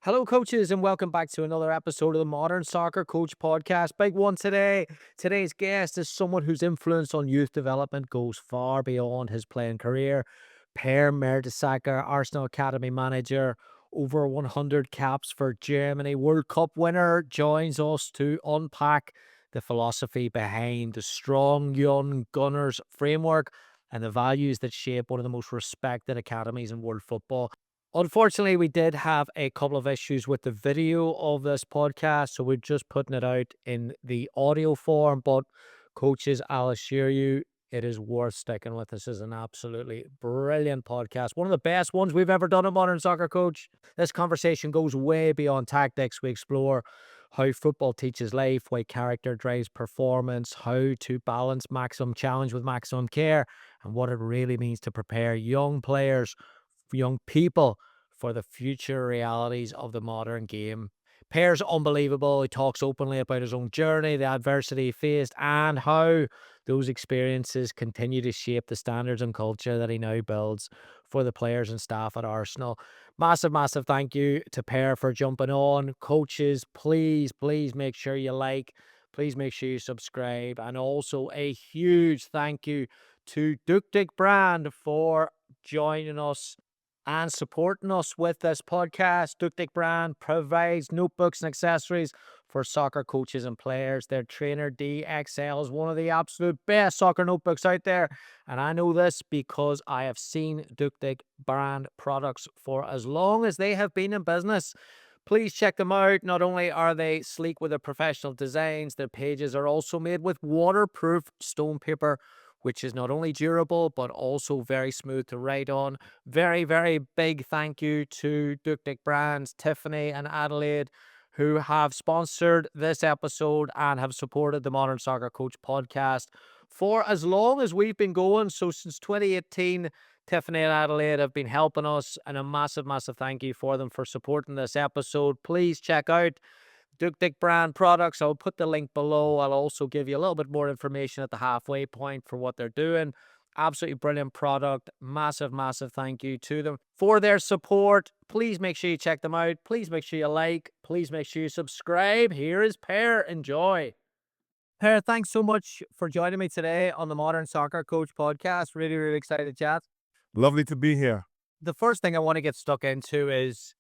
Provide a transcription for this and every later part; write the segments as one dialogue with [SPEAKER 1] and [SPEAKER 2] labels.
[SPEAKER 1] Hello, coaches, and welcome back to another episode of the Modern Soccer Coach Podcast. Big one today. Today's guest is someone whose influence on youth development goes far beyond his playing career. Mertesacker, Arsenal Academy manager, over 100 caps for Germany, World Cup winner, joins us to unpack the philosophy behind the strong young Gunners framework and the values that shape one of the most respected academies in world football. Unfortunately, we did have a couple of issues with the video of this podcast, so we're just putting it out in the audio form. But, coaches, I'll assure you, it is worth sticking with. This is an absolutely brilliant podcast. One of the best ones we've ever done at Modern Soccer Coach. This conversation goes way beyond tactics. We explore how football teaches life, why character drives performance, how to balance maximum challenge with maximum care, and what it really means to prepare young players, young people, for the future realities of the modern game. Pear's unbelievable. He talks openly about his own journey, the adversity he faced, and how those experiences continue to shape the standards and culture that he now builds for the players and staff at Arsenal. Massive, massive thank you to Pear for jumping on. Coaches, please make sure you like, please make sure you subscribe, and also a huge thank you to Duktig Brand for joining us and supporting us with this podcast. Duktig Brand provides notebooks and accessories for soccer coaches and players. Their Trainer DXL is one of the absolute best soccer notebooks out there. And I know this because I have seen Duktig Brand products for as long as they have been in business. Please check them out. Not only are they sleek with their professional designs, their pages are also made with waterproof stone paper, which is not only durable, but also very smooth to write on. Very, very big thank you to Duktig Brands, Tiffany and Adelaide, who have sponsored this episode and have supported the Modern Soccer Coach podcast for as long as we've been going. So since 2018, Tiffany and Adelaide have been helping us, and a massive, massive thank you for them for supporting this episode. Please check out Duktig Brand products. I'll put the link below. I'll also give you a little bit more information at the halfway point for what they're doing. Absolutely brilliant product. Massive, massive thank you to them for their support. Please make sure you check them out. Please make sure you like. Please make sure you subscribe. Here is Pear. Enjoy. Pear, thanks so much for joining me today on the Modern Soccer Coach podcast. Really, really excited to chat.
[SPEAKER 2] Lovely to be here.
[SPEAKER 1] The first thing I want to get stuck into is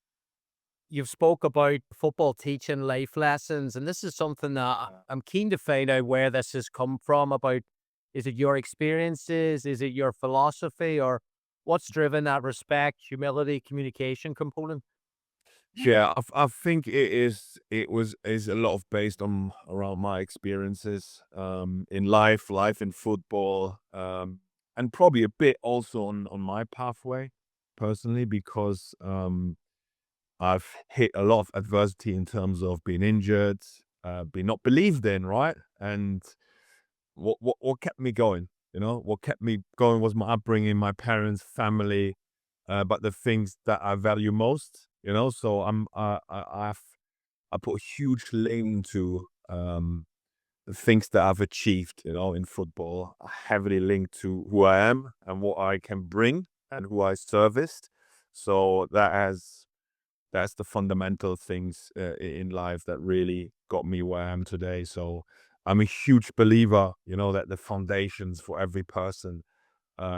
[SPEAKER 1] you've spoke about football teaching life lessons, and this is something that I'm keen to find out where this has come from. About, is it your experiences? Is it your philosophy? Or what's driven that respect, humility, communication component?
[SPEAKER 2] Yeah, I think is a lot of based on around my experiences in life in football, and probably a bit also on my pathway personally because I've hit a lot of adversity in terms of being injured, being not believed in, right? And what kept me going? You know, what kept me going was my upbringing, my parents, family, but the things that I value most, you know. So I put a huge link to the things that I've achieved, you know, in football, heavily linked to who I am and what I can bring and who I serviced. So that's the fundamental things in life that really got me where I am today. So I'm a huge believer, you know, that the foundations for every person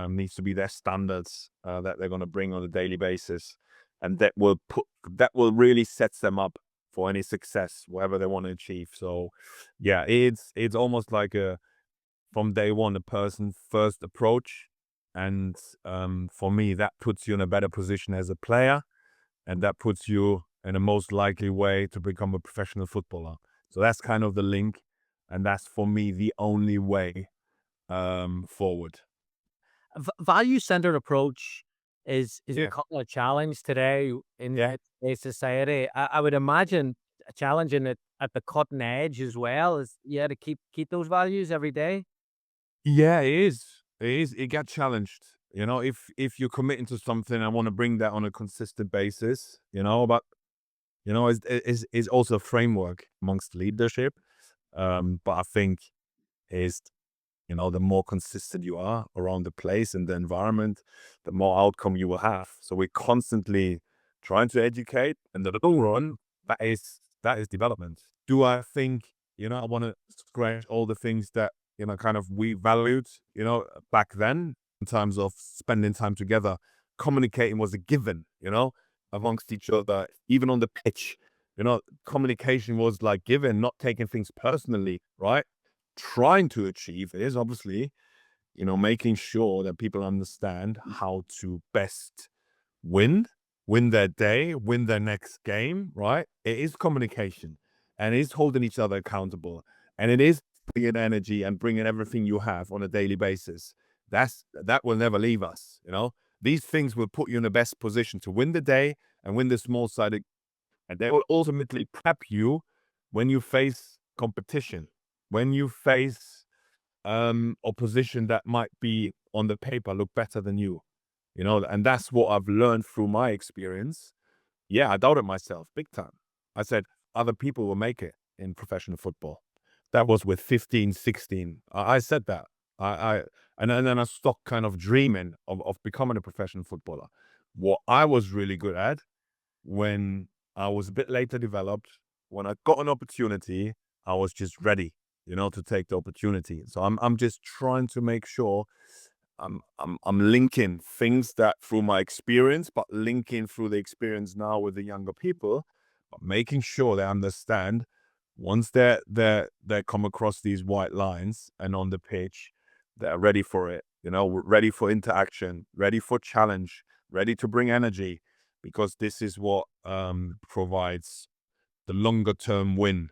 [SPEAKER 2] needs to be their standards that they're going to bring on a daily basis, and that will really sets them up for any success, whatever they want to achieve. So, yeah, it's almost like a from day one a person first approach, and for me that puts you in a better position as a player, and that puts you in a most likely way to become a professional footballer. So that's kind of the link, and that's for me the only way forward.
[SPEAKER 1] Value-centered approach is
[SPEAKER 2] Yeah.
[SPEAKER 1] becoming a challenge today in
[SPEAKER 2] Yeah.
[SPEAKER 1] today's society. I would imagine a challenge in it at the cutting edge as well, is to keep those values every day.
[SPEAKER 2] Yeah, it is. It is. It got challenged. You know, if you're committing to something, I want to bring that on a consistent basis. You know, but you know, is also a framework amongst leadership. But I think is you know the more consistent you are around the place and the environment, the more outcome you will have. So we're constantly trying to educate. In the long run, that is development. Do I think, I want to scratch all the things that, kind of we valued, back then in terms of spending time together. Communicating was a given, amongst each other, even on the pitch. Communication was like given, not taking things personally, right? Trying to achieve is obviously, making sure that people understand how to best win, win their day, win their next game, right? It is communication and it is holding each other accountable and it is bringing energy and bringing everything you have on a daily basis. That will never leave us, These things will put you in the best position to win the day and win the small sided, and they will ultimately prep you when you face competition, when you face opposition that might be on the paper look better than you, and that's what I've learned through my experience. Yeah, I doubted myself big time. I said other people will make it in professional football. That was with 15, 16. I said that. I and then I stopped kind of dreaming of becoming a professional footballer. What I was really good at when I was a bit later developed, when I got an opportunity, I was just ready, to take the opportunity. So I'm just trying to make sure I'm linking things that through my experience, but linking through the experience now with the younger people, but making sure they understand once they come across these white lines and on the pitch, they're ready for it, ready for interaction, ready for challenge, ready to bring energy, because this is what provides the longer term win.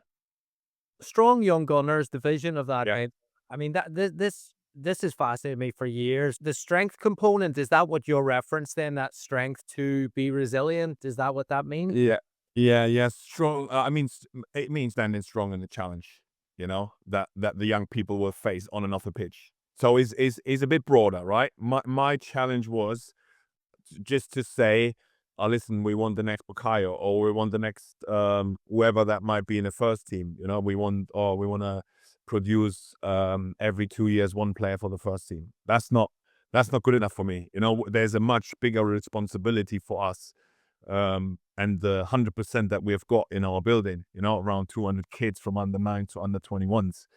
[SPEAKER 1] Strong young gunners, the vision of that,
[SPEAKER 2] Yeah.
[SPEAKER 1] right? I mean, that this has fascinated me for years. The strength component, is that what you're reference then? That strength to be resilient? Is that what that means?
[SPEAKER 2] Yeah. Yeah, yeah, strong. I mean, it means standing strong in the challenge, that the young people will face on and off the pitch. So is a bit broader, right? My challenge was just to say, oh, listen, we want the next Bukayo, or we want the next whoever that might be in the first team. We want to produce every 2 years one player for the first team. That's not good enough for me. There's a much bigger responsibility for us. And the 100% that we've got in our building, around 200 kids from under 9 to under 21s.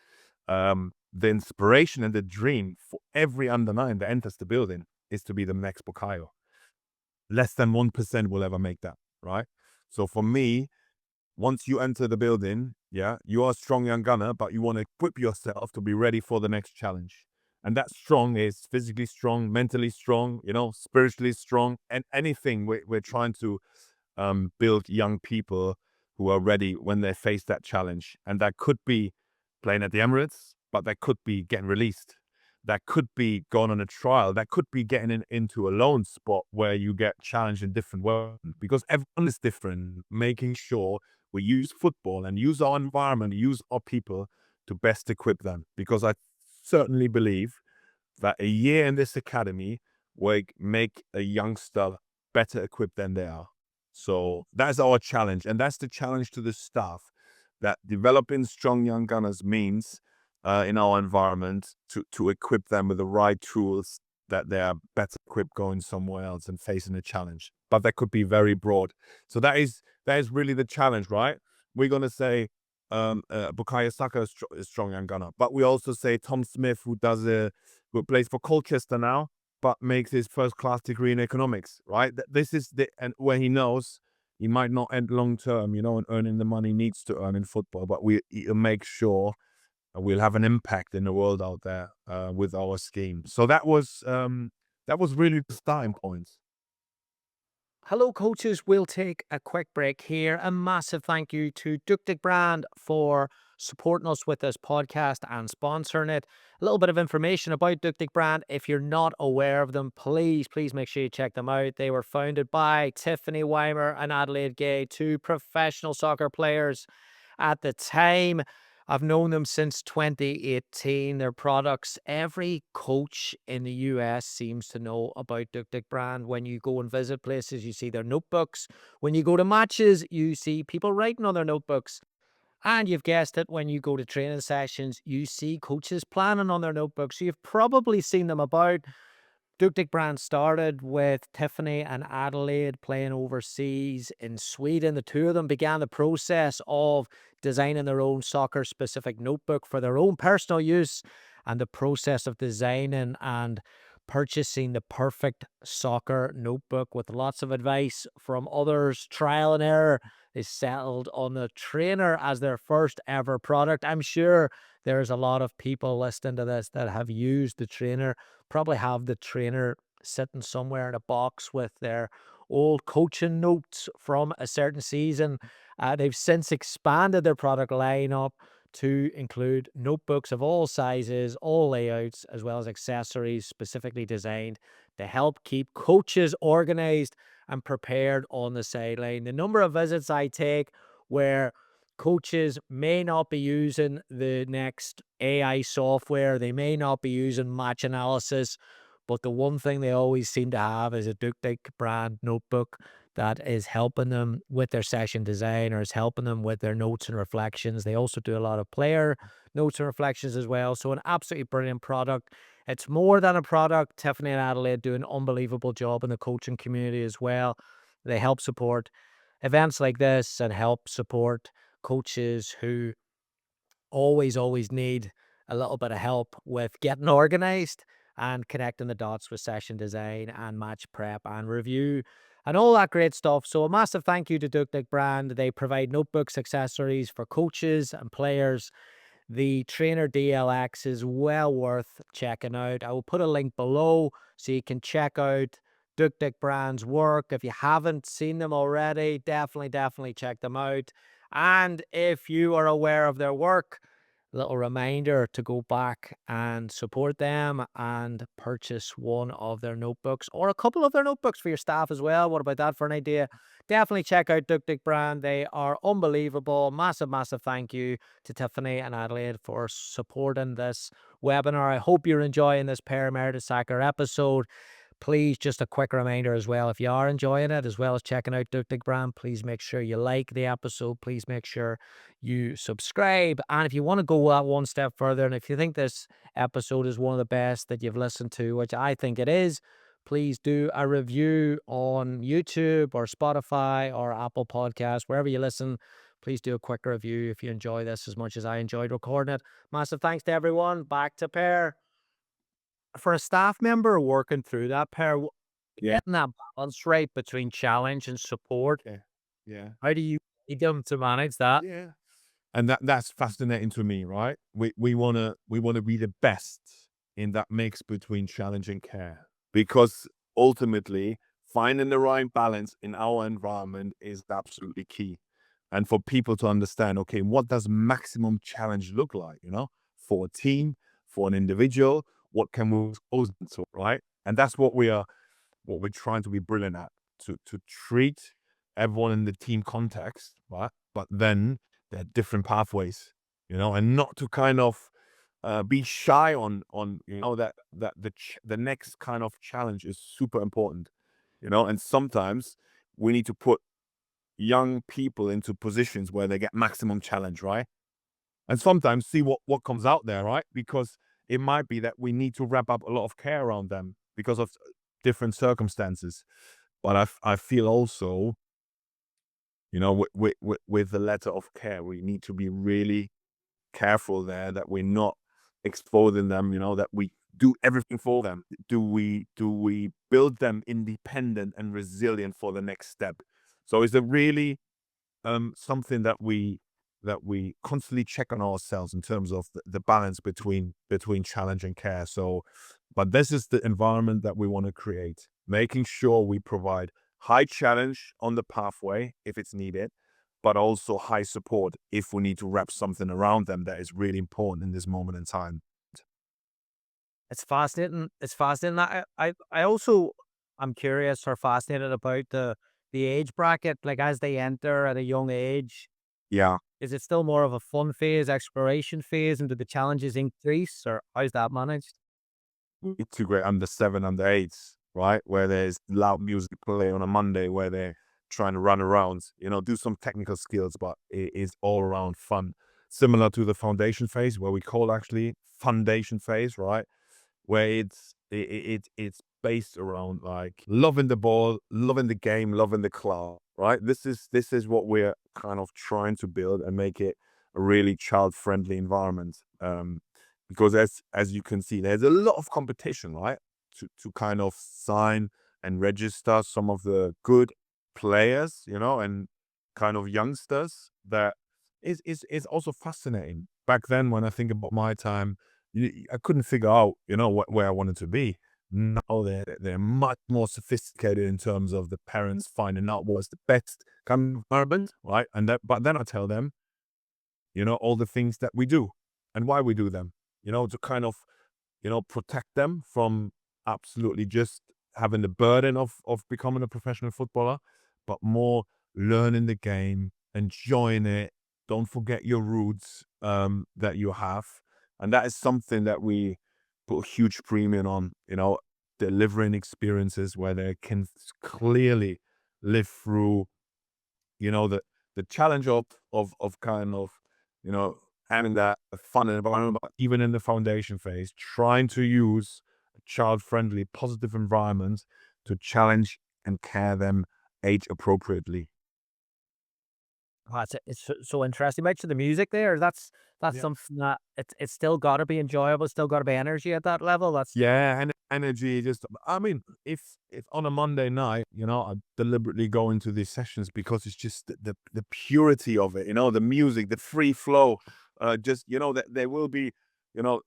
[SPEAKER 2] The inspiration and the dream for every under 9 that enters the building is to be the next Bukayo. Less than 1% will ever make that, right? So for me, once you enter the building, yeah, you are a strong young gunner, but you want to equip yourself to be ready for the next challenge. And that strong is physically strong, mentally strong, spiritually strong, and anything we're trying to build young people who are ready when they face that challenge. And that could be playing at the Emirates, but that could be getting released. That could be going on a trial. That could be getting into a loan spot where you get challenged in different ways, because everyone is different. Making sure we use football and use our environment, use our people to best equip them. Because I certainly believe that a year in this academy will make a youngster better equipped than they are. So that's our challenge. And that's the challenge to the staff, that developing strong young gunners means in our environment to equip them with the right tools, that they are better equipped going somewhere else and facing a challenge. But that could be very broad. So that is really the challenge, right? We're going to say Bukayo Saka is a strong young gunner, but we also say Tom Smith, who plays for Colchester now, but makes his first class degree in economics, right? This is and where he knows he might not end long term, and earning the money he needs to earn in football, but he'll make sure we'll have an impact in the world out there with our scheme. So that was really the starting point.
[SPEAKER 1] Hello, coaches. We'll take a quick break here. A massive thank you to Duktig Brand for supporting us with this podcast and sponsoring it. A little bit of information about Duktig Brand. If you're not aware of them, please make sure you check them out. They were founded by Tiffany Weimer and Adelaide Gay, two professional soccer players at the time. I've known them since 2018. Their products, every coach in the US seems to know about Duktig Brand. When you go and visit places, you see their notebooks. When you go to matches, you see people writing on their notebooks. And you've guessed it, when you go to training sessions, you see coaches planning on their notebooks. So you've probably seen them about. Duktig Brand started with Tiffany and Adelaide playing overseas in Sweden. The two of them began the process of designing their own soccer specific notebook for their own personal use, and the process of designing and purchasing the perfect soccer notebook with lots of advice from others, trial and error. They settled on the trainer as their first ever product. I'm sure there's a lot of people listening to this that have used the trainer, probably have the trainer sitting somewhere in a box with their old coaching notes from a certain season. They've since expanded their product lineup to include notebooks of all sizes, all layouts, as well as accessories specifically designed to help keep coaches organized and prepared on the sideline. The number of visits I take where coaches may not be using the next AI software, they may not be using match analysis, but the one thing they always seem to have is a Duktig Brand notebook that is helping them with their session design or is helping them with their notes and reflections. They also do a lot of player notes and reflections as well. So, an absolutely brilliant product. It's more than a product. Tiffany and Adelaide do an unbelievable job in the coaching community as well. They help support events like this and help support coaches who always need a little bit of help with getting organized and connecting the dots with session design and match prep and review and all that great stuff. So a massive thank you to Duktig Brand. They provide notebooks, accessories for coaches and players. The Trainer DLX is well worth checking out. I will put a link below so you can check out Duktig Brand's work. If you haven't seen them already, definitely check them out. And if you are aware of their work, little reminder to go back and support them and purchase one of their notebooks or a couple of their notebooks for your staff as well. What about that for an idea? Definitely check out Duktig Brand. They are unbelievable. Massive thank you to Tiffany and Adelaide for supporting this webinar. I hope you're enjoying this Per Mertesacker episode. Please, just a quick reminder as well, if you are enjoying it, as well as checking out Duktig Brand, please make sure you like the episode. Please make sure you subscribe. And if you want to go that one step further, and if you think this episode is one of the best that you've listened to, which I think it is, please do a review on YouTube or Spotify or Apple Podcasts, wherever you listen. Please do a quick review if you enjoy this as much as I enjoyed recording it. Massive thanks to everyone. Back to Per. For a staff member working through that, Per,
[SPEAKER 2] Yeah.
[SPEAKER 1] getting that balance right between challenge and support,
[SPEAKER 2] Yeah. Yeah.
[SPEAKER 1] how do you need them to manage that?
[SPEAKER 2] Yeah. And that's fascinating to me, right? We wanna be the best in that mix between challenge and care. Because ultimately, finding the right balance in our environment is absolutely key. And for people to understand, okay, what does maximum challenge look like, for a team, for an individual, what can we expose them to, right? And that's what we're trying to be brilliant at, to treat everyone in the team context, right? But then there are different pathways, and not to kind of be shy on that the next kind of challenge is super important, and sometimes we need to put young people into positions where they get maximum challenge, right? And sometimes see what comes out there, right? Because it might be that we need to wrap up a lot of care around them because of different circumstances. But I feel also, with the letter of care, we need to be really careful there that we're not exposing them, that we do everything for them. Do we build them independent and resilient for the next step? So is it really something that we constantly check on ourselves in terms of the balance between challenge and care. So, but this is the environment that we want to create, making sure we provide high challenge on the pathway if it's needed, but also high support if we need to wrap something around them that is really important in this moment in time.
[SPEAKER 1] It's fascinating. It's fascinating. I also I'm curious or fascinated about the age bracket. Like as they enter at a young age,
[SPEAKER 2] Yeah.
[SPEAKER 1] is it still more of a fun phase, exploration phase, and do the challenges increase, or how's that managed?
[SPEAKER 2] It's too great under seven, under eights, right? Where there's loud music play on a Monday where they're trying to run around, do some technical skills, but it is all around fun. Similar to the foundation phase where we call actually foundation phase, right? Where it's based around like loving the ball, loving the game, loving the club, right? This is what we're kind of trying to build and make it a really child-friendly environment. Because as you can see, there's a lot of competition, right? To kind of sign and register some of the good players, and kind of youngsters that is also fascinating. Back then, when I think about my time, I couldn't figure out, where I wanted to be. Now they're much more sophisticated in terms of the parents finding out what's the best kind of environment, right? But then I tell them, all the things that we do and why we do them, to kind of, protect them from absolutely just having the burden of becoming a professional footballer, but more learning the game, enjoying it. Don't forget your roots that you have. And that is something that we put a huge premium on, delivering experiences where they can clearly live through, the challenge of kind of, you know, having that fun environment, but even in the foundation phase, trying to use a child-friendly, positive environment to challenge and care them age appropriately.
[SPEAKER 1] Oh, it's so interesting. You mentioned the music there. That's
[SPEAKER 2] Yeah.
[SPEAKER 1] something that it's still got to be enjoyable. Still got to be energy at that level. That's
[SPEAKER 2] Yeah, and energy just I mean, if on a Monday night, I deliberately go into these sessions because it's just the purity of it, the music, the free flow. Just that there will be,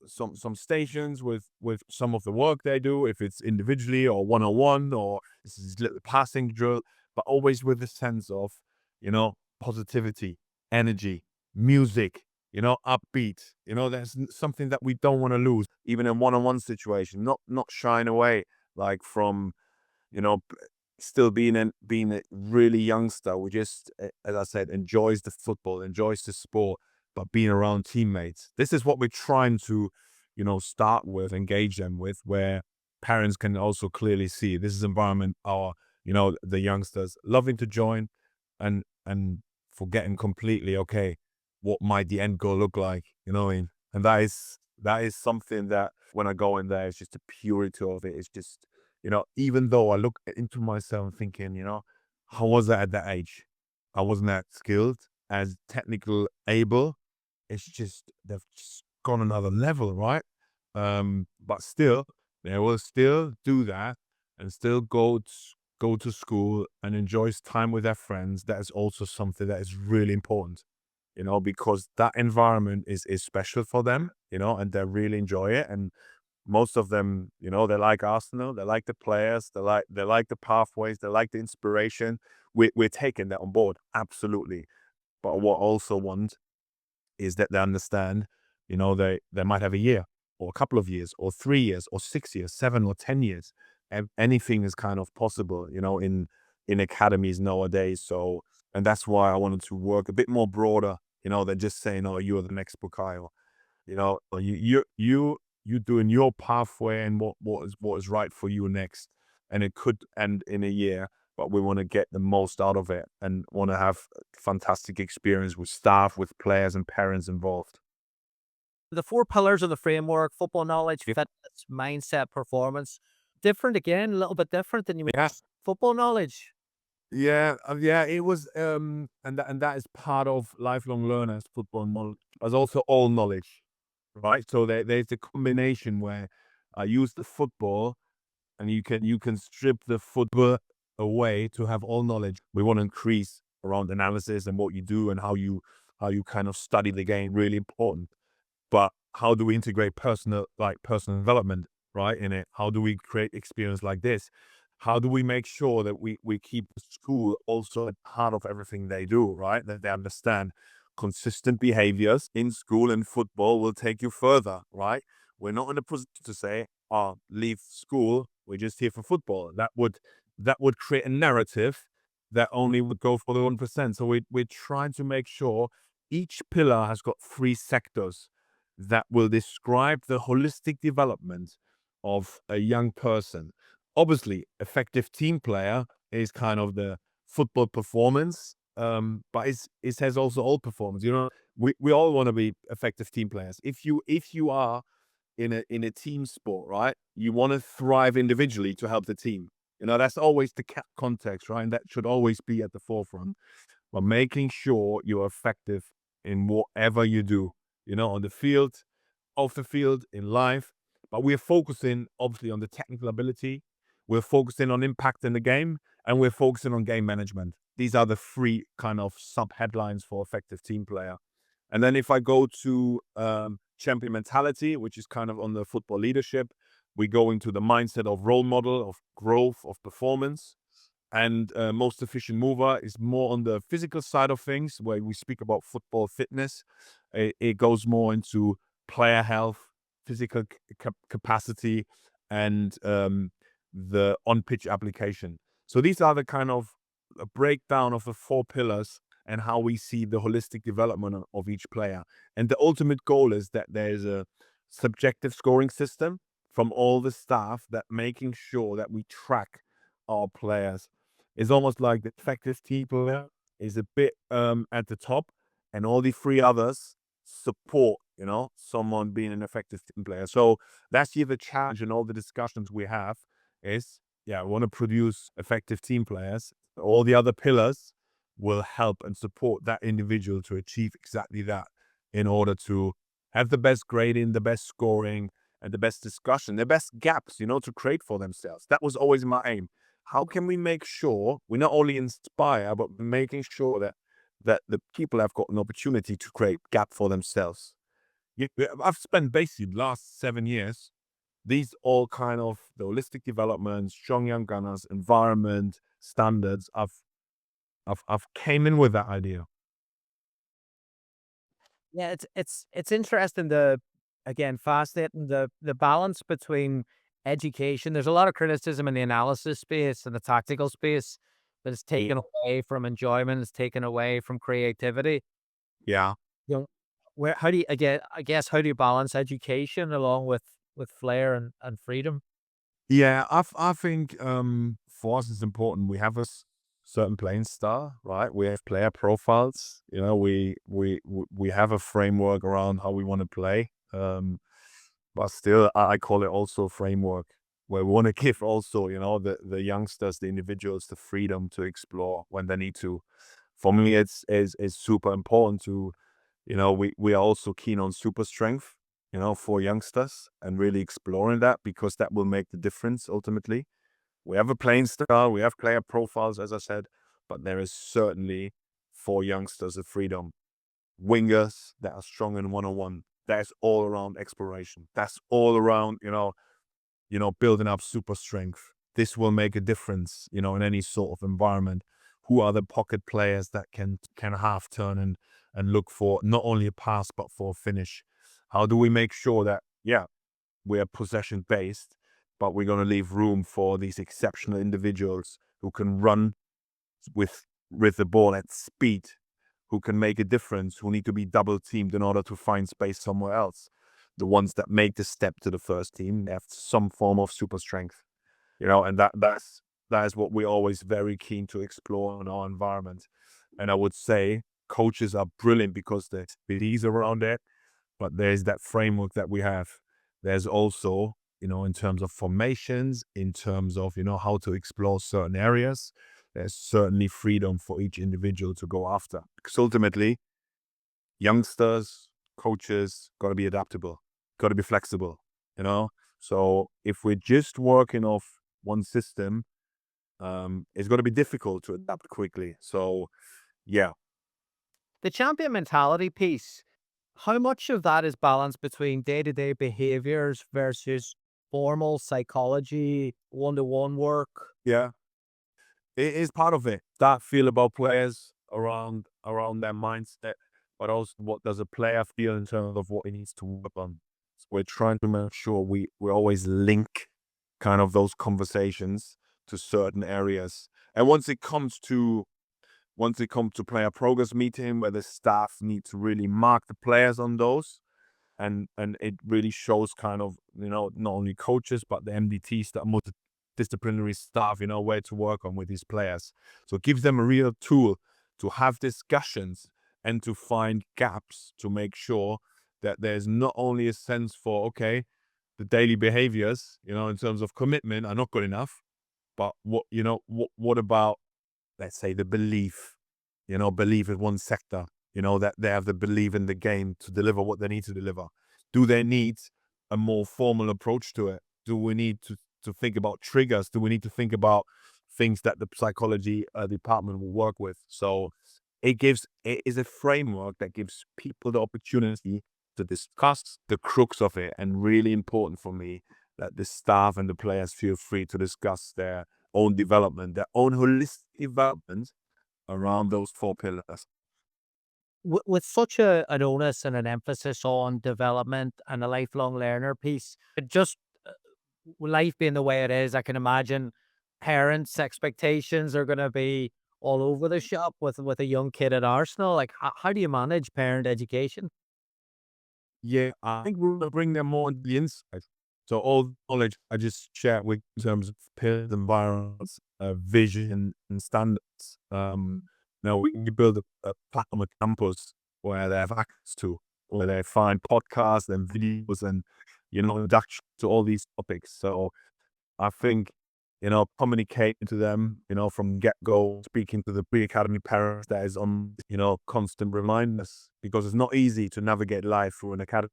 [SPEAKER 2] some stations with some of the work they do, if it's individually or one-on-one or this is little passing drill, but always with a sense of, positivity, energy, music, upbeat. There's something that we don't want to lose, even in one-on-one situation. Not shying away like from, you know, b- still being a really youngster. We just, as I said, enjoys the football, enjoys the sport, but being around teammates. This is what we're trying to, start with, engage them with, where parents can also clearly see this is environment our, the youngsters loving to join and forgetting completely, okay, what might the end goal look like? You know what I mean? And that is something that when I go in there, it's just the purity of it. It's just, even though I look into myself thinking, how was I at that age? I wasn't that skilled, as technical able. It's just they've just gone another level, right? But still, they will still do that and still go to school and enjoys time with their friends. That is also something that is really important, because that environment is special for them, and they really enjoy it. And most of them, they like Arsenal, they like the players, they like the pathways, they like the inspiration. We're taking that on board, absolutely. But what I also want is that they understand, they might have a year or a couple of years or 3 years or 6 years, 7 or 10 years. Anything is kind of possible, in academies nowadays. So, and that's why I wanted to work a bit more broader, than just saying, "Oh, you're the next Bukayo." Or you doing your pathway and what is right for you next. And it could end in a year, but we want to get the most out of it and want to have fantastic experience with staff, with players and parents involved.
[SPEAKER 1] the four pillars of the framework: football knowledge,
[SPEAKER 2] Yeah.
[SPEAKER 1] fitness, mindset, performance. Different again, a little bit different than you mean
[SPEAKER 2] Yeah.
[SPEAKER 1] football knowledge.
[SPEAKER 2] Yeah, it was, and that is part of lifelong learners, football knowledge, as also all knowledge, right? So there's a combination where I use the football and you can strip the football away to have all knowledge. We want to increase around analysis and what you do and how you kind of study the game, really important. But how do we integrate personal development, right, in it? How do we create experience like this? How do we make sure that we keep the school also at heart of everything they do, right? That they understand consistent behaviors in school and football will take you further, right? We're not in a position to say, oh, leave school, we're just here for football. That would create a narrative that only would go for the 1%. So we're trying to make sure each pillar has got three sectors that will describe the holistic development of a young person. Obviously, effective team player is kind of the football performance, but it has also all performance. We all want to be effective team players. If you are in a team sport, right? You want to thrive individually to help the team. That's always the context, right? And that should always be at the forefront. But making sure you're effective in whatever you do, on the field, off the field, in life. But we're focusing obviously on the technical ability. We're focusing on impact in the game, and we're focusing on game management. These are the three kind of sub headlines for effective team player. And then if I go to champion mentality, which is kind of on the football leadership, we go into the mindset of role model, of growth, of performance. And most efficient mover is more on the physical side of things, where we speak about football fitness. It goes more into player health, physical capacity, and the on-pitch application. So these are the kind of a breakdown of the four pillars and how we see the holistic development of each player. And the ultimate goal is that there's a subjective scoring system from all the staff, that making sure that we track our players. It's almost like the effective team player is a bit at the top, and all the three others support, someone being an effective team player. So that's here the challenge in all the discussions we have is, yeah, we want to produce effective team players. All the other pillars will help and support that individual to achieve exactly that, in order to have the best grading, the best scoring, and the best discussion, the best gaps, to create for themselves. That was always my aim. How can we make sure we not only inspire, but making sure that the people have got an opportunity to create gap for themselves? I've spent basically the last 7 years, these all kind of the holistic development, strong young gunners, environment, standards. I've came in with that idea.
[SPEAKER 1] Yeah, it's interesting, the again, fascinating, the balance between education. There's a lot of criticism in the analysis space and the tactical space that is
[SPEAKER 2] Yeah.
[SPEAKER 1] taken away from enjoyment, is taken away from creativity.
[SPEAKER 2] Yeah.
[SPEAKER 1] You know, where how do you again, I guess, how do you balance education along with flair and freedom?
[SPEAKER 2] Yeah, I think for us it's important. We have a certain playing style, right? We have player profiles. We have a framework around how we want to play. But still, I call it also a framework where we want to give also, the youngsters, the individuals, the freedom to explore when they need to. For me, it's super important to, we are also keen on super strength, for youngsters, and really exploring that, because that will make the difference ultimately. We have a playing style, we have player profiles, as I said, but there is certainly for youngsters a freedom. Wingers that are strong in one-on-one. That's all around exploration. That's all around, building up super strength. This will make a difference, in any sort of environment. Who are the pocket players that can half turn and look for not only a pass but for a finish? How do we make sure that, yeah, we're possession based, but we're going to leave room for these exceptional individuals who can run with the ball at speed, who can make a difference, who need to be double teamed in order to find space somewhere else. The ones that make the step to the first team have some form of super strength, and that is what we're always very keen to explore in our environment. And I would say coaches are brilliant because there's expertise around it, but there's that framework that we have. There's also, in terms of formations, in terms of, how to explore certain areas, there's certainly freedom for each individual to go after. Because ultimately, youngsters, coaches, got to be adaptable, got to be flexible, you know? So if we're just working off one system, it's going to be difficult to adapt quickly. So, yeah.
[SPEAKER 1] The champion mentality piece, how much of that is balanced between day-to-day behaviors versus formal psychology, one-to-one work?
[SPEAKER 2] Yeah. It is part of it. That feel about players around their mindset, but also what does a player feel in terms of what he needs to work on. So we're trying to make sure we always link kind of those conversations to certain areas. And once it comes to player progress meeting, where the staff need to really mark the players on those, and it really shows kind of, not only coaches but the MDTs, that multidisciplinary staff, where to work on with these players. So it gives them a real tool to have discussions and to find gaps, to make sure that there's not only a sense for, okay, the daily behaviors, in terms of commitment are not good enough. But what about, let's say, the belief, belief in one sector, that they have the belief in the game to deliver what they need to deliver. Do they need a more formal approach to it? Do we need to think about triggers? Do we need to think about things that the psychology department will work with? So it is a framework that gives people the opportunity to discuss the crux of it, and really important for me that the staff and the players feel free to discuss their own development, their own holistic development around those four pillars.
[SPEAKER 1] With such an onus and an emphasis on development and a lifelong learner piece, it just life being the way it is, I can imagine parents' expectations are going to be all over the shop with a young kid at Arsenal. Like, how do you manage parent education?
[SPEAKER 2] Yeah, I think we're gonna bring them more into the insight. So all the knowledge I just shared with in terms of pillars, environments, vision, and standards. Now we can build a platform, a campus where they have access to, where they find podcasts and videos and introduction to all these topics. So I think, communicating to them, from get go, speaking to the pre academy parents, that is on, constant reminders, because it's not easy to navigate life through an academy.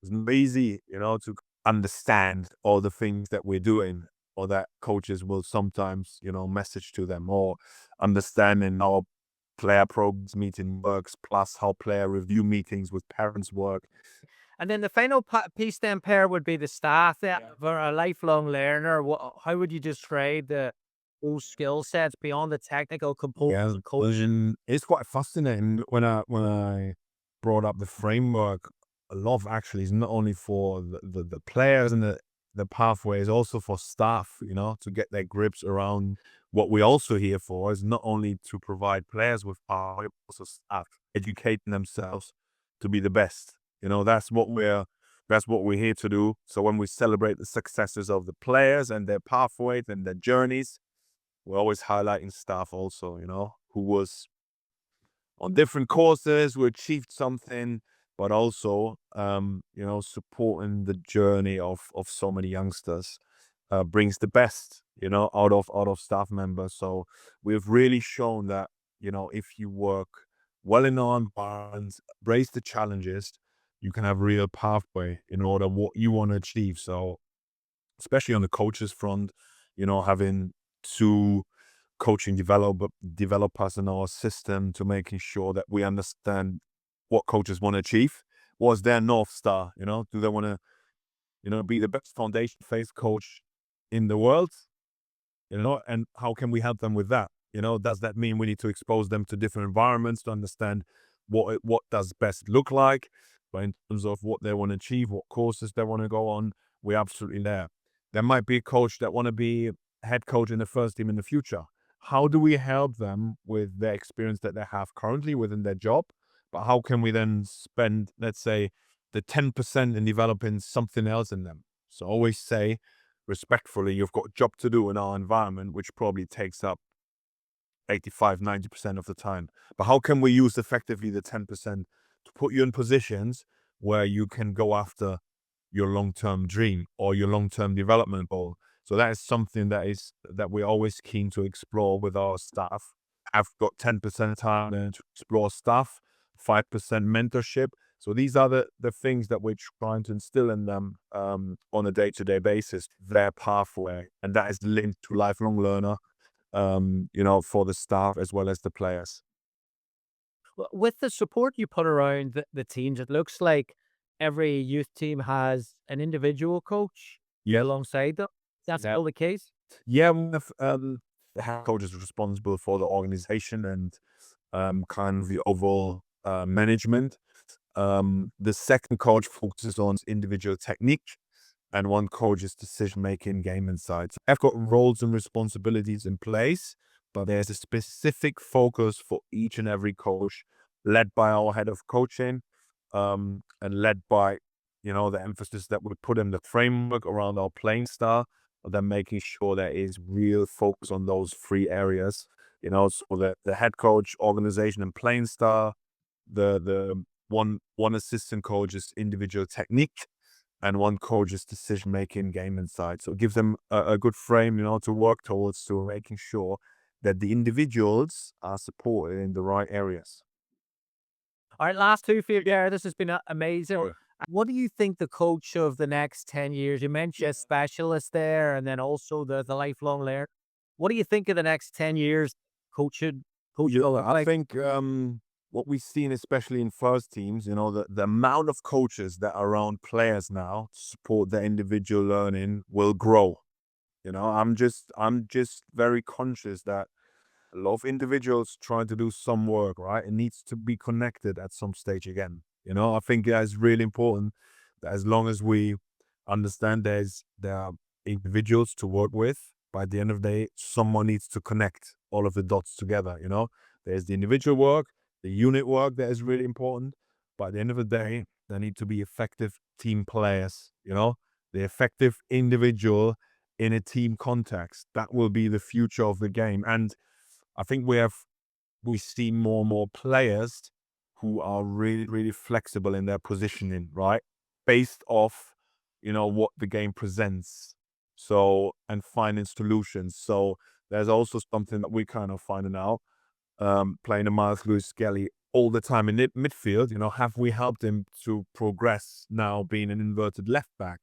[SPEAKER 2] It's not easy, to understand all the things that we're doing, or that coaches will sometimes, message to them, or understanding how player programs meeting works, plus how player review meetings with parents work.
[SPEAKER 1] And then the final piece, then, pair, would be the staff. Yeah, for a lifelong learner, how would you describe those skill sets beyond the technical component?
[SPEAKER 2] Yeah, collision is quite fascinating. When I brought up the framework, a lot of actually is not only for the players and the pathways, also for staff, to get their grips around what we're also here for is not only to provide players with power, but also staff educating themselves to be the best. That's what we're here to do. So when we celebrate the successes of the players and their pathways and their journeys, we're always highlighting staff also, who was on different courses, who achieved something, but also, supporting the journey of so many youngsters, brings the best, out of staff members. So we've really shown that, if you work well in our environments, embrace the challenges, you can have real pathway in order what you want to achieve. So especially on the coaches front, having two coaching developers in our system, to making sure that we understand what coaches want to achieve. What's their North Star? Do they want to, be the best foundation phase coach in the world? And how can we help them with that? Does that mean we need to expose them to different environments to understand what does best look like? But in terms of what they want to achieve, what courses they want to go on, we're absolutely there. There might be a coach that want to be head coach in the first team in the future. How do we help them with the experience that they have currently within their job? But how can we then spend, let's say, the 10% in developing something else in them? So always say, respectfully, you've got a job to do in our environment, which probably takes up 85, 90% of the time. But how can we use effectively the 10% to put you in positions where you can go after your long-term dream or your long-term development goal? So that is something that we're always keen to explore with our staff. I've got 10% time to explore stuff, 5% mentorship. So these are the things that we're trying to instill in them, on a day-to-day basis, their pathway. And that is linked to lifelong learner, for the staff as well as the players.
[SPEAKER 1] With the support you put around the teams, it looks like every youth team has an individual coach
[SPEAKER 2] Yeah.
[SPEAKER 1] alongside them. That's
[SPEAKER 2] Yeah.
[SPEAKER 1] still the case.
[SPEAKER 2] Yeah, the head coach is responsible for the organization and, kind of the overall management. The second coach focuses on individual technique, and one coach's decision making, game insights. I've got roles and responsibilities in place, but there's a specific focus for each and every coach, led by our head of coaching, and led by, the emphasis that we put in the framework around our playing style, but then making sure there is real focus on those three areas. So the head coach, organization, and playing style, the one assistant coach's individual technique, and one coach's decision making game insight. So it gives them a good frame, to work towards, to making sure that the individuals are supported in the right areas.
[SPEAKER 1] All right, last two for you, Gareth. This has been amazing.
[SPEAKER 2] Sure.
[SPEAKER 1] What do you think the coach of the next 10 years? You mentioned specialist there and then also the lifelong learner. What do you think of the next 10 years coaching coaching will look
[SPEAKER 2] I
[SPEAKER 1] like?
[SPEAKER 2] think what we've seen, especially in first teams, the amount of coaches that are around players now to support their individual learning will grow. I'm just very conscious that a lot of individuals trying to do some work, right? It needs to be connected at some stage again. I think that's really important that as long as we understand there are individuals to work with, by the end of the day, someone needs to connect all of the dots together. There's the individual work, the unit work that is really important. By the end of the day, there need to be effective team players, the effective individual in a team context. That will be the future of the game. And I think we see more and more players who are really, really flexible in their positioning, right? Based off, what the game presents. So, and finding solutions. So there's also something that we kind of finding out, playing a Miles Lewis Skelly all the time in midfield. Have we helped him to progress now being an inverted left back?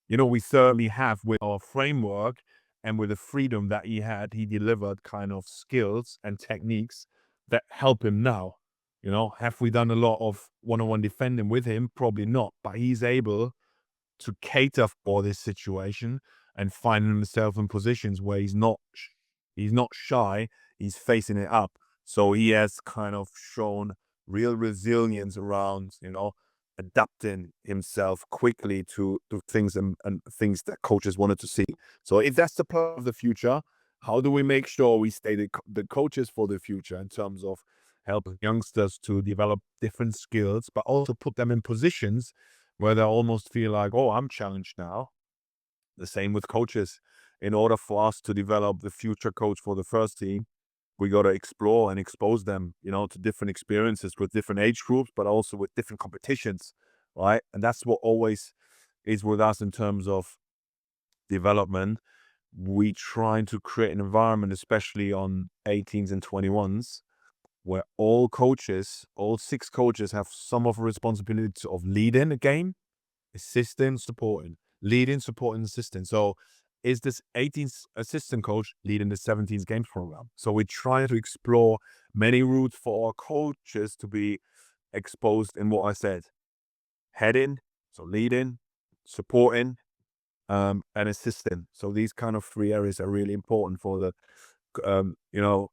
[SPEAKER 2] We certainly have with our framework and with the freedom that he had. He delivered kind of skills and techniques that help him now. Have we done a lot of one-on-one defending with him? Probably not, but he's able to cater for this situation and finding himself in positions where he's not shy, he's facing it up. So he has kind of shown real resilience around, adapting himself quickly to things and things that coaches wanted to see. So if that's the plan of the future, how do we make sure we stay the coaches for the future in terms of helping youngsters to develop different skills, but also put them in positions where they almost feel like, oh, I'm challenged now. The same with coaches. In order for us to develop the future coach for the first team, we got to explore and expose them, to different experiences with different age groups, but also with different competitions, right? And that's what always is with us in terms of development. We trying to create an environment, especially on 18s and 21s, where all six coaches have some of the responsibility of leading a game, assisting, supporting, leading, supporting, assisting. So is this 18th assistant coach leading the 17th games program? So we're trying to explore many routes for our coaches to be exposed in what I said. Heading, so leading, supporting, and assisting. So these kind of three areas are really important for the um, you know,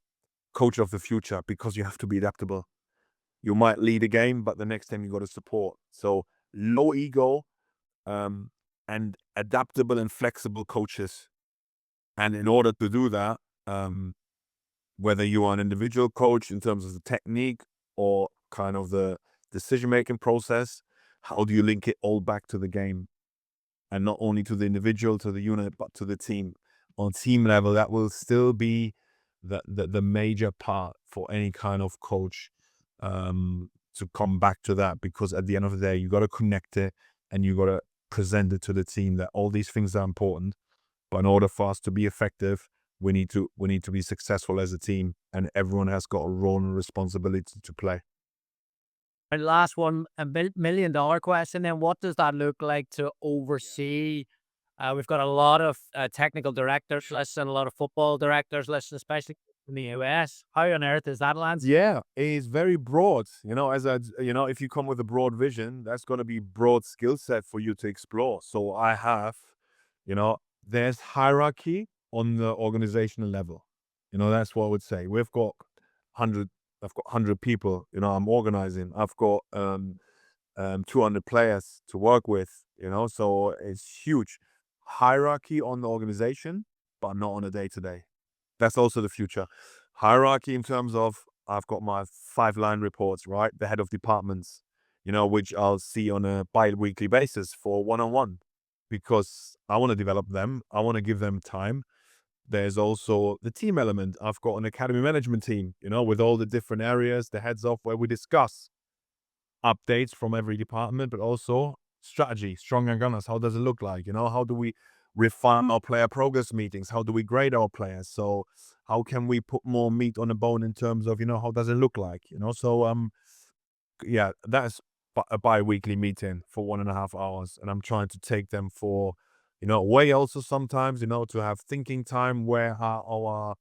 [SPEAKER 2] coach of the future, because you have to be adaptable. You might lead a game, but the next time you got to support. So low ego, um, and adaptable and flexible coaches. And in order to do that, um, whether you are an individual coach in terms of the technique or kind of the decision-making process, how do you link it all back to the game? And not only to the individual, to the unit, but to the team. On team level, that will still be the major part for any kind of coach, to come back to that, because at the end of the day, you got to connect it and you got to present it to the team that all these things are important. But in order for us to be effective, we need to be successful as a team, and everyone has got a role and responsibility to play.
[SPEAKER 1] And last one, $1 million question. Then, what does that look like to oversee? We've got a lot of technical directors listening, a lot of football directors listening, especially in the US. How on earth is that landscape?
[SPEAKER 2] Yeah, it's very broad. If you come with a broad vision, that's going to be broad skill set for you to explore. So there's hierarchy on the organizational level. That's what I would say. Hundred, I've got 100 people. I'm organizing. I've got 200 players to work with. So it's huge hierarchy on the organization, but not on a day to day. That's also the future. Hierarchy in terms of I've got my 5-line reports, right? The head of departments, which I'll see on a bi-weekly basis for one-on-one, because I want to develop them. I want to give them time. There's also the team element. I've got an academy management team, with all the different areas, the heads of where we discuss updates from every department, but also strategy, strong and gunners. How does it look like? How do we refine our player progress meetings? How do we grade our players? So how can we put more meat on the bone in terms of, how does it look like? So yeah, that's a bi-weekly meeting for 1.5 hours, and I'm trying to take them for, away also sometimes, to have thinking time where are our,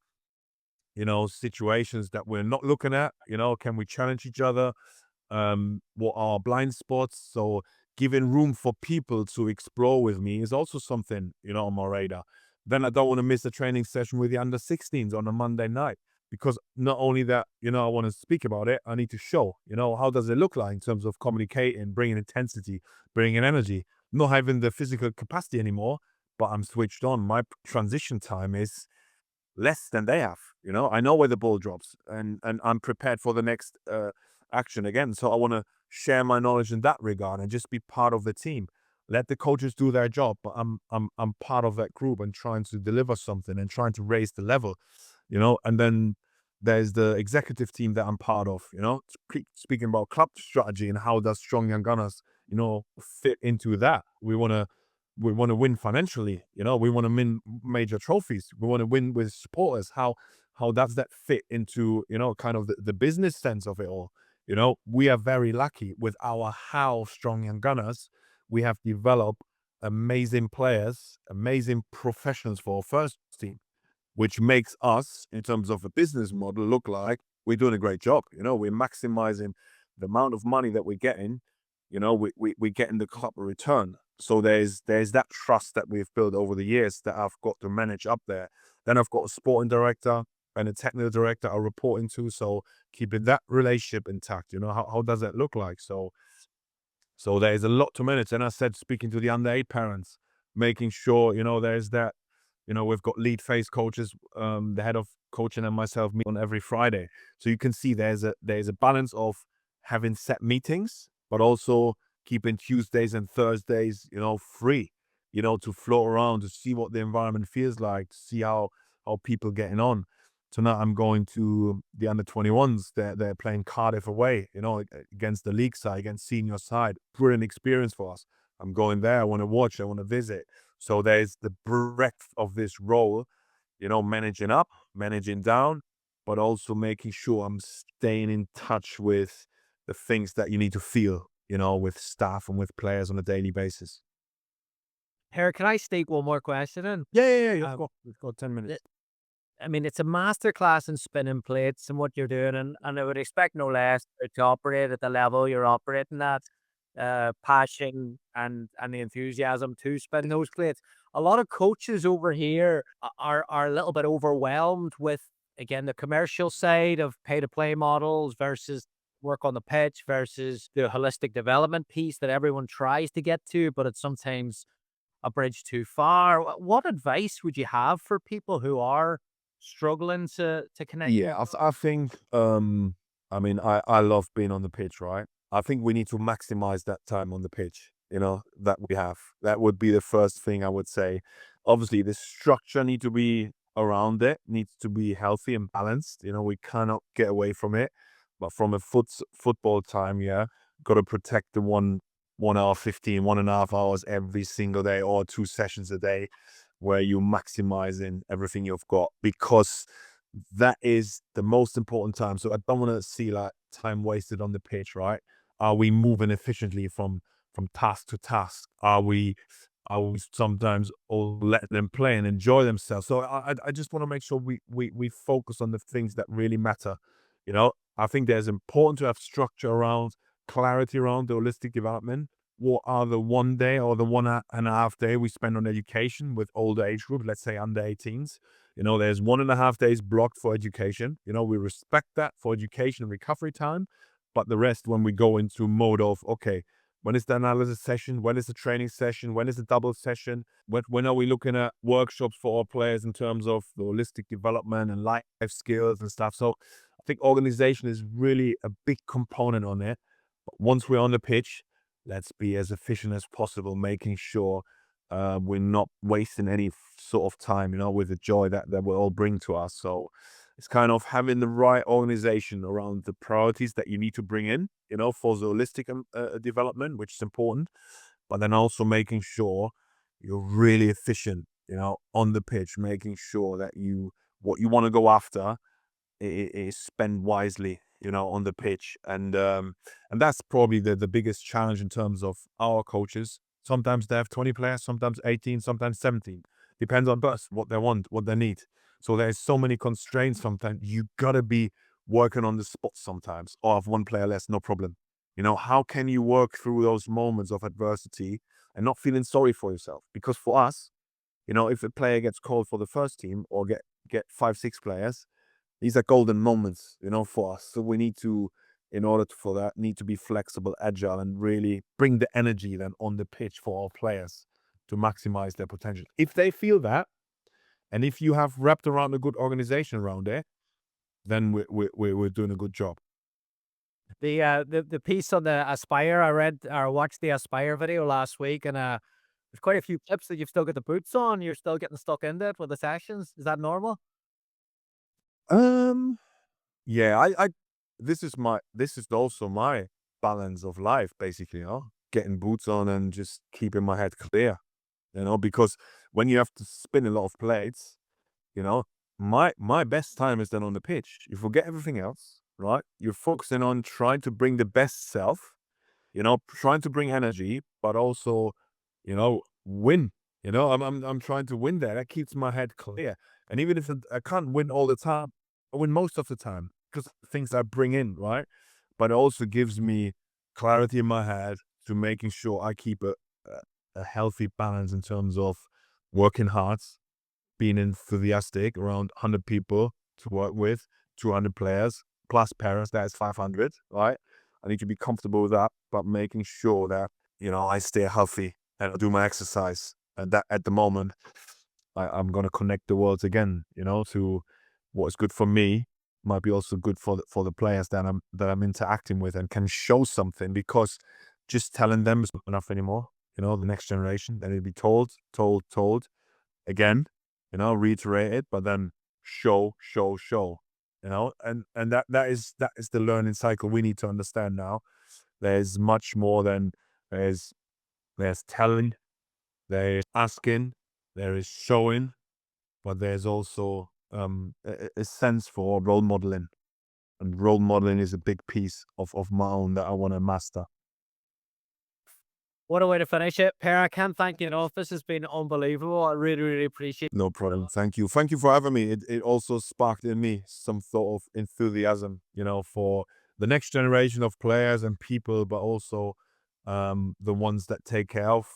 [SPEAKER 2] situations that we're not looking at, can we challenge each other? What are blind spots? So giving room for people to explore with me is also something, on my radar. Then I don't want to miss a training session with the under 16s on a Monday night, because not only that, I want to speak about it, I need to show, how does it look like in terms of communicating, bringing intensity, bringing energy, not having the physical capacity anymore, but I'm switched on. My transition time is less than they have. I know where the ball drops, and I'm prepared for the next action again. So I want to share my knowledge in that regard and just be part of the team. Let the coaches do their job, but I'm part of that group and trying to deliver something and trying to raise the level. And then there's the executive team that I'm part of. Speaking about club strategy and how does Strong Young Gunners, fit into that. We want to win financially. We want to win major trophies. We want to win with supporters. How does that fit into, kind of the business sense of it all? We are very lucky with our how Strong Young Gunners. We have developed amazing players, amazing professionals for our first team, which makes us, in terms of a business model, look like we're doing a great job. We're maximizing the amount of money that we're getting. We're getting the club a return. So there's that trust that we've built over the years that I've got to manage up there. Then I've got a sporting director and a technical director I'm reporting to. So keeping that relationship intact, how does that look like? So there's a lot to manage. And I said, speaking to the under-8 parents, making sure, there's that, we've got lead phase coaches, the head of coaching and myself meet on every Friday. So you can see there's a balance of having set meetings, but also keeping Tuesdays and Thursdays, free, to float around, to see what the environment feels like, to see how people getting on. Tonight I'm going to the under 21s. They're playing Cardiff away, against the league side, against senior side. Brilliant experience for us. I'm going there. I want to watch. I want to visit. So there's the breadth of this role, managing up, managing down, but also making sure I'm staying in touch with the things that you need to feel, with staff and with players on a daily basis.
[SPEAKER 1] Here, can I sneak one more question in?
[SPEAKER 2] Yeah, yeah, yeah. Let's
[SPEAKER 1] Um,
[SPEAKER 2] go. Let's go. 10 minutes.
[SPEAKER 1] I mean, it's a masterclass in spinning plates and what you're doing, and I would expect no less to operate at the level you're operating at, passion and the enthusiasm to spin those plates. A lot of coaches over here are a little bit overwhelmed with, again, the commercial side of pay to play models versus work on the pitch versus the holistic development piece that everyone tries to get to, but it's sometimes a bridge too far. What advice would you have for people who are struggling to connect?
[SPEAKER 2] Yeah, I think, I mean, I love being on the pitch, right? I think we need to maximize that time on the pitch, that we have. That would be the first thing I would say. Obviously, the structure need to be around it, needs to be healthy and balanced. We cannot get away from it. But from a football time, yeah, got to protect the 1 hour 15, 1.5 hours every single day, or 2 sessions a day, where you're maximizing everything you've got, because that is the most important time. So I don't want to see like time wasted on the pitch, right? Are we moving efficiently from task to task? Are we sometimes all let them play and enjoy themselves? So I just want to make sure we focus on the things that really matter. I think there's important to have structure around, clarity around the holistic development. What are the 1 day or the 1.5 day we spend on education with older age group, let's say under 18s? There's 1.5 days blocked for education. We respect that for education and recovery time. But the rest, when we go into mode of, okay, when is the analysis session? When is the training session? When is the double session? When are we looking at workshops for our players in terms of the holistic development and life skills and stuff? So I think organization is really a big component on it. But once we're on the pitch, let's be as efficient as possible, making sure we're not wasting any sort of time, with the joy that will all bring to us. So it's kind of having the right organization around the priorities that you need to bring in, for the holistic development, which is important. but then also making sure you're really efficient, on the pitch, making sure that what you want to go after is spent wisely, on the pitch. And that's probably the biggest challenge in terms of our coaches. Sometimes they have 20 players, sometimes 18, sometimes 17. Depends on us, what they want, what they need. So there's so many constraints sometimes. You gotta be working on the spot sometimes. Or have one player less, no problem. How can you work through those moments of adversity and not feeling sorry for yourself? Because for us, if a player gets called for the first team or get five, six players, these are golden moments, for us. So we need to, in order for that, need to be flexible, agile, and really bring the energy then on the pitch for our players to maximize their potential. If they feel that, and if you have wrapped around a good organization around there, then we're doing a good job.
[SPEAKER 1] The piece on the Aspire, I read or watched the Aspire video last week, and there's quite a few clips that you've still got the boots on. You're still getting stuck into it with the sessions. Is that normal?
[SPEAKER 2] Um, yeah, this is also my balance of life, basically, getting boots on and just keeping my head clear, because when you have to spin a lot of plates, you know, my best time is then on the pitch. You forget everything else, right? You're focusing on trying to bring the best self, trying to bring energy, but also, win. I'm trying to win there. That keeps my head clear. And even if I can't win all the time, I win most of the time because of the things I bring in, right? But it also gives me clarity in my head to making sure I keep a healthy balance in terms of working hard, being enthusiastic around 100 people to work with, 200 players, plus parents, that is 500, right? I need to be comfortable with that, but making sure that, I stay healthy and I do my exercise. And that at the moment, I'm going to connect the worlds again, to what is good for me might be also good for the players that I'm interacting with and can show something because just telling them is not enough anymore. The next generation, they need to be told again, reiterate it, but then show, and that is the learning cycle we need to understand now. There's much more than there's telling, there's asking, there is showing, but there's also a sense for role modeling, and role modeling is a big piece of my own that I want to master.
[SPEAKER 1] What a way to finish it, Per. I can't thank you enough. This has been unbelievable. I really, really appreciate.
[SPEAKER 2] No problem. Thank you for having me. It also sparked in me some sort of enthusiasm, for the next generation of players and people, but also the ones that take care of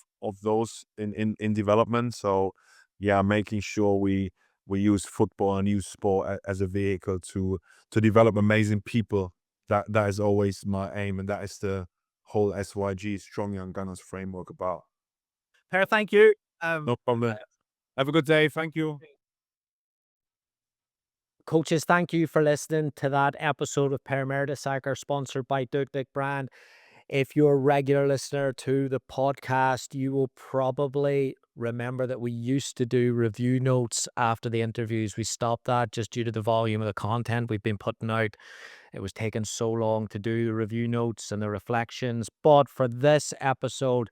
[SPEAKER 2] those in development. So yeah, making sure we use football and use sport as a vehicle to develop amazing people. That is always my aim, and that is the whole SYG Strong Young Gunners framework about.
[SPEAKER 1] Per, thank you.
[SPEAKER 2] No problem. Have a good day. Thank you.
[SPEAKER 1] Coaches, thank you for listening to that episode of Mertesacker, sponsored by Duktig Brand. If you're a regular listener to the podcast, you will probably remember that we used to do review notes after the interviews. We stopped that just due to the volume of the content we've been putting out. It was taking so long to do the review notes and the reflections. But for this episode,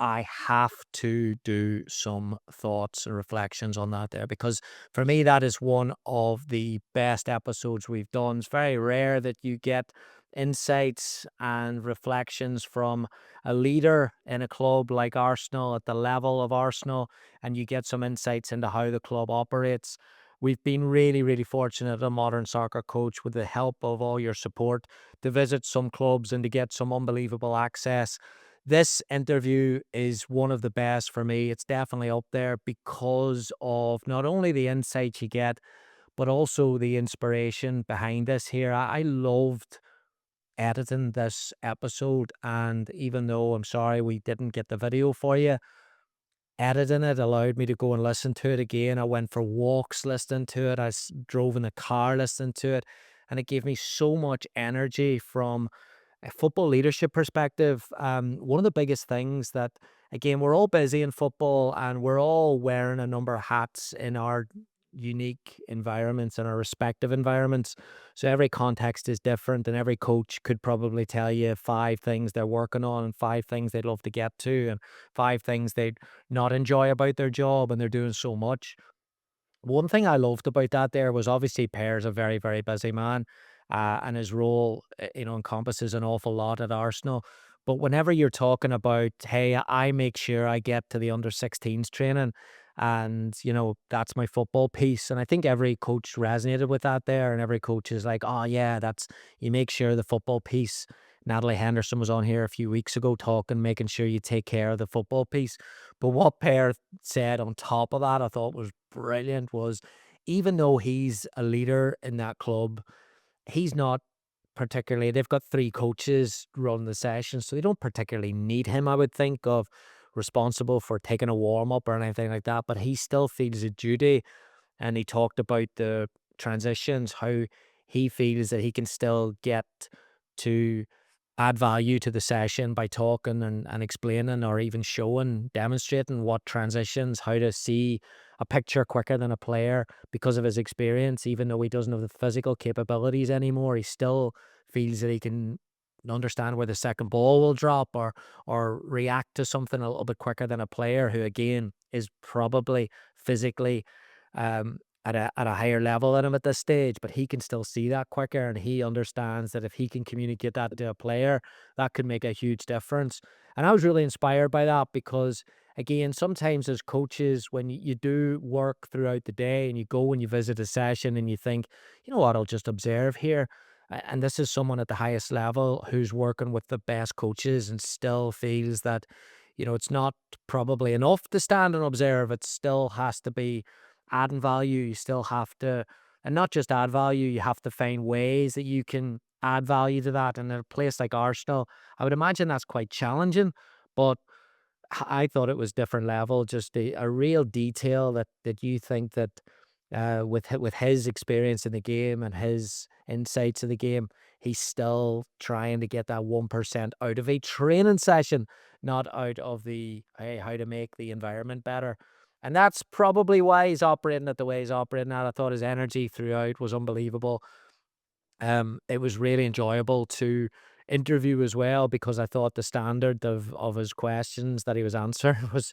[SPEAKER 1] I have to do some thoughts and reflections on that there, because for me, that is one of the best episodes we've done. It's very rare that you get insights and reflections from a leader in a club like Arsenal, at the level of Arsenal, and you get some insights into how the club operates. We've been really, really fortunate, a modern soccer coach, with the help of all your support, to visit some clubs and to get some unbelievable access. This interview is one of the best for me. It's definitely up there because of not only the insight you get, but also the inspiration behind this here. I loved editing this episode, and even though I'm sorry we didn't get the video for you, editing it allowed me to go and listen to it again. I went for walks listening to it. Drove in the car listening to it, and it gave me so much energy from a football leadership perspective. One of the biggest things that, again, we're all busy in football and we're all wearing a number of hats in our unique environments and our respective environments. So every context is different, and every coach could probably tell you five things they're working on and five things they'd love to get to and five things they'd not enjoy about their job, and they're doing so much. One thing I loved about that there was obviously Per's a very, very busy man, and his role, encompasses an awful lot at Arsenal. But whenever you're talking about, hey, I make sure I get to the under 16s training, and that's my football piece. And I think every coach resonated with that there, and every coach is like, oh yeah, that's you make sure the football piece. Natalie Henderson was on here a few weeks ago talking, making sure you take care of the football piece. But what Per said on top of that, I thought was brilliant was even though he's a leader in that club, he's not particularly, they've got three coaches run the session, so they don't particularly need him, I would think, of responsible for taking a warm up or anything like that. But he still feels a duty, and he talked about the transitions, how he feels that he can still get to add value to the session by talking and explaining or even showing, demonstrating what transitions, how to see a picture quicker than a player because of his experience. Even though he doesn't have the physical capabilities anymore, he still feels that he can understand where the second ball will drop or react to something a little bit quicker than a player who again is probably physically at a higher level than him at this stage, but he can still see that quicker, and he understands that if he can communicate that to a player, that could make a huge difference. And I was really inspired by that because, again, sometimes as coaches, when you do work throughout the day and you go and you visit a session and you think, you know what, I'll just observe here. And this is someone at the highest level who's working with the best coaches and still feels that, it's not probably enough to stand and observe. It still has to be adding value. You still have to, and not just add value, you have to find ways that you can add value to that. And in a place like Arsenal, I would imagine that's quite challenging, but I thought it was different level, just a real detail that you think that with his experience in the game and his insights of the game, he's still trying to get that 1% out of a training session, not out of the hey, how to make the environment better. And that's probably why he's operating at the way he's operating at. I thought his energy throughout was unbelievable. It was really enjoyable to interview as well because I thought the standard of his questions that he was answering was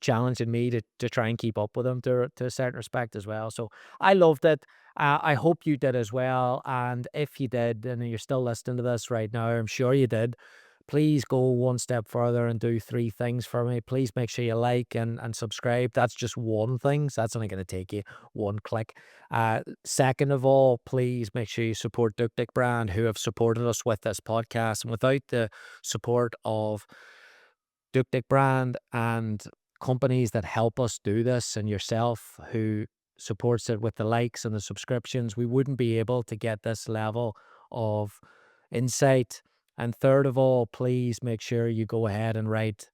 [SPEAKER 1] challenging me to try and keep up with him to a certain respect as well. So I loved it. I hope you did as well. And if you did, and you're still listening to this right now, I'm sure you did. Please go one step further and do three things for me. Please make sure you like and subscribe. That's just one thing. So that's only going to take you one click. Second of all, please make sure you support Duktig Brand, who have supported us with this podcast. And without the support of Duktig Brand and companies that help us do this, and yourself who supports it with the likes and the subscriptions, we wouldn't be able to get this level of insight. And third of all, please make sure you go ahead and write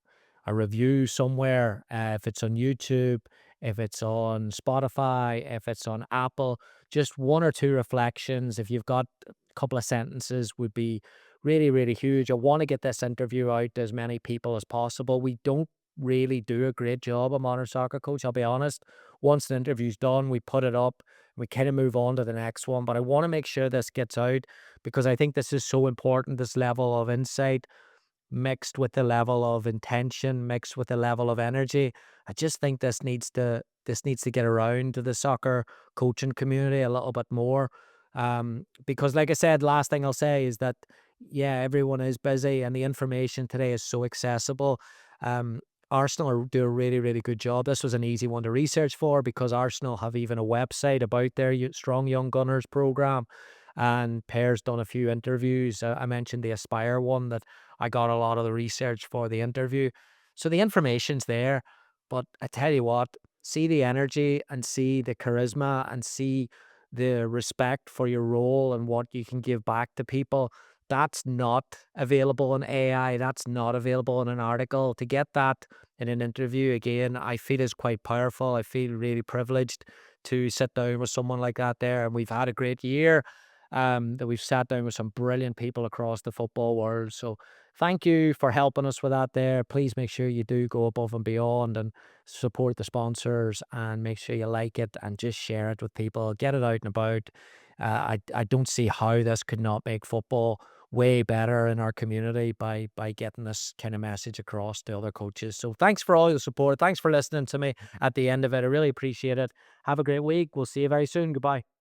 [SPEAKER 1] a review somewhere. If it's on YouTube, if it's on Spotify, if it's on Apple, just one or two reflections. If you've got a couple of sentences, would be really, really huge. I want to get this interview out to as many people as possible. We don't really do a great job of Modern Soccer Coach, I'll be honest. Once the interview's done, we put it up, we kind of move on to the next one. But I want to make sure this gets out because I think this is so important, this level of insight mixed with the level of intention, mixed with the level of energy. I just think this needs to get around to the soccer coaching community a little bit more. Because like I said, last thing I'll say is that yeah, everyone is busy and the information today is so accessible. Um, do a really, really good job. This was an easy one to research for because Arsenal have even a website about their Strong Young Gunners program. And Pear's done a few interviews. I mentioned the Aspire one that I got a lot of the research for the interview. So the information's there. But I tell you what, see the energy and see the charisma and see the respect for your role and what you can give back to people. That's not available in AI. That's not available in an article. To get that in an interview, again, I feel is quite powerful. I feel really privileged to sit down with someone like that there. And we've had a great year. that we've sat down with some brilliant people across the football world. So thank you for helping us with that there. Please make sure you do go above and beyond and support the sponsors, and make sure you like it and just share it with people. Get it out and about. I don't see how this could not make football way better in our community by getting this kind of message across to other coaches. So thanks for all your support. Thanks for listening to me at the end of it. I really appreciate it. Have a great week. We'll see you very soon. Goodbye.